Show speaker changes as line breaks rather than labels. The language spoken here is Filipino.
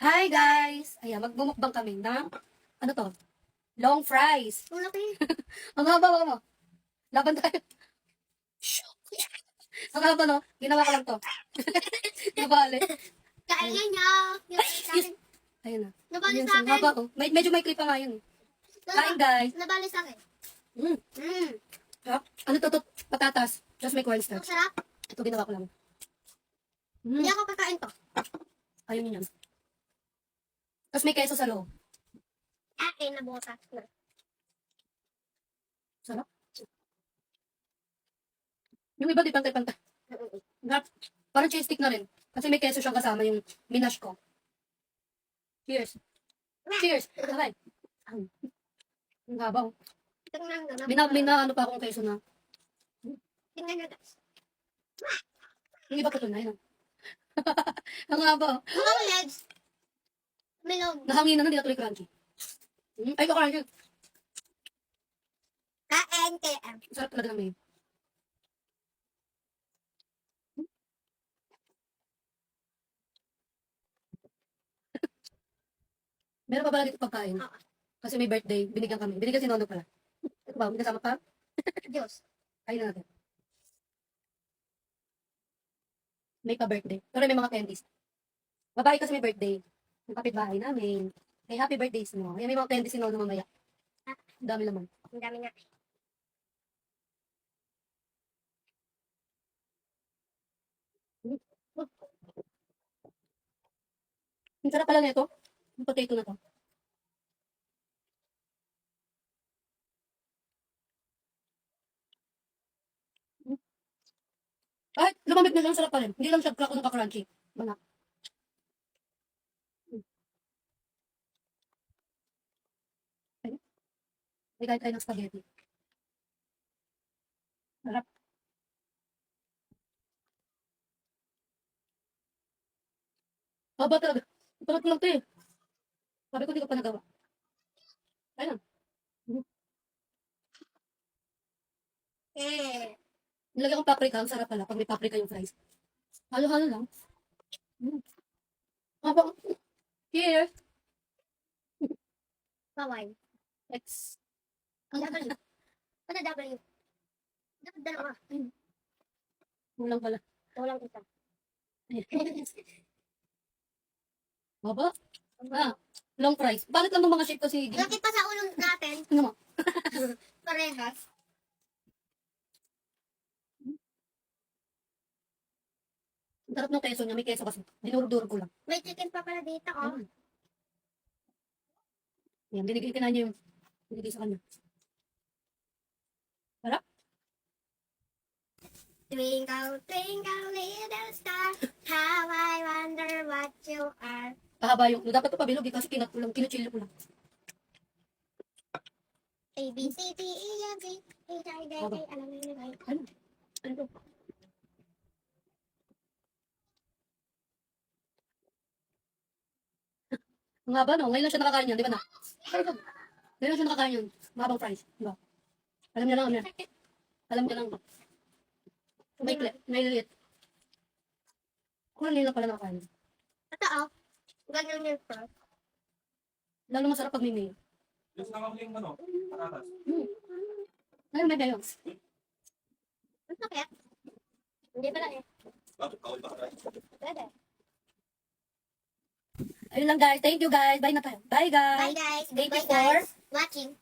Hi guys! Ayan, magmumukbang kami ng, ano to? Long fries.
Wala pa yun.
Ang haba mo. Laban tayo. Ang haba no? Ginawa ko lang to. Nabali.
Kainin niyo. Yung sa akin.
Ayun na.
Nabali
Ayun,
sa
ang
akin.
haba oh. Medyo may clip pa nga yun. Kain guys.
Nabali sa akin.
Mm. Ano to? Patatas. Just may
Ang
cornstarch.
sarap.
Ito ginawa ko lang.
Hindi ako kakain to.
Ayun yun yan. Tapos may keso sa loob.
Akin na butas na.
Sarap. Yung iba di pantay-pantay. Parang cheese stick na rin. Kasi may keso siyang kasama yung minash ko. Cheers. Cheers. Okay. Ang haba.
Tingnan nyo.
Ano pa akong keso na.
Tingnan nyo guys.
Yung iba putol na yun. Ang haba.
Mga legs. Milog.
Nahanginan na, hindi na tuloy crunchy. Ay, ito crunchy.
KNKM.
Sarap talaga ng mayo. Meron pa pala dito pagkain.
Oo.
Kasi may birthday, binigyan kami. Binigyan si Nono pala. Ito ba, may kasama pa?
Diyos.
Kain na natin. May pa-birthday. Pero may mga candies. Babae kasi may birthday. Yung kapitbahay namin. Hey, happy birthday mo. Ayan, may mga candies si Nono mamaya. Ang dami naman.
Ang dami nga.
Ang sarap pala nito. Yung potato na to. Kahit lumamig na lang, sarap pa rin. Hindi lang siya ka-crunchy. Manak. May kahit tayo ng spaghetti. Sarap. Haba talaga. Ipalot ko lang ito eh. Sabi ko, hindi ko pa nagawa. Ayun.
Eh.
Nilagyan kong paprika. Ang sarap pala pag may paprika yung fries. Halo-halo lang. Haba. Cheers.
Bawal.
X.
W. Ano W? Dapat dalawa.
Kulang pala.
Walang isa.
Haba. Long fries. Bakit lang ng mga shape kasi?
Laki pa sa ulo natin.
Ano mo?
Parehas.
Ang sarap ng keso niya. May keso kasi. Dinurog-durog ko lang.
May chicken pa pala dito, oh.
Yan, binigay ka na niya yung binigay sa kanya. Sarap.
Twinkle, twinkle, little star, how I wonder what you are.
Pahaba yung, dapat ito pabilog eh, kasi kinat ko lang, kinuchilyo ko lang.
A, B, C, D, E, F, G, H, I, J, K, alam mo yun, guys.
Ano to? Ang haba no, ngayon lang siya nakakain yan, di ba na? Ngayon lang siya nakakain yan, mahabang fries, di ba? Alam niya lang, ano yan. Alam niya lang. May liit. Kung lang pala nakakain.
Ito, oh. Ganyan yung first.
Lalo masarap pag may mayo.
Yung nakakling ano, patatas.
Ngayon may mayo.
Ang sakit. Hindi pala eh.
Bakit kawal ba ka?
Pwede.
Ayun lang guys, thank you guys, bye na tayo. Bye guys.
Bye guys.
Thank you
Bye
for
guys. Watching.